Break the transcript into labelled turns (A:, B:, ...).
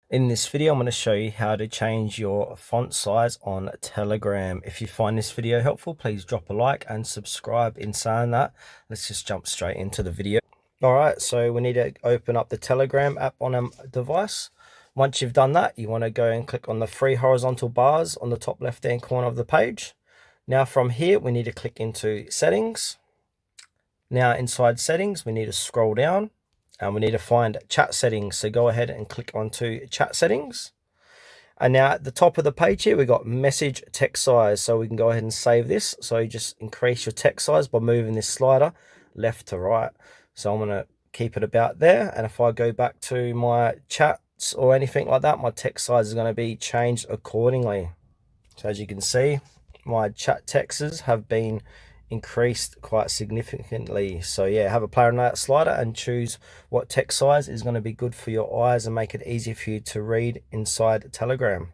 A: In this video, I'm going to show you how to change your font size on Telegram. If you find this video helpful, please drop a like and subscribe. In saying that, let's just jump straight into the video. All right, so we need to open up the Telegram app on a device. Once you've done that, you want to go and click on the three horizontal bars on the top left-hand corner of the page. Now from here, we need to click into settings. Now inside settings, we need to scroll down. And we need to find chat settings. So go ahead and click onto chat settings. And now at the top of the page here, we've got message text size. So we can go ahead and save this. So you just increase your text size by moving this slider left to right. So I'm going to keep it about there. And if I go back to my chats or anything like that, my text size is going to be changed accordingly. So as you can see, my chat texts have been increased quite significantly. So yeah, have a play on that slider and choose what text size is going to be good for your eyes and make it easier for you to read inside Telegram.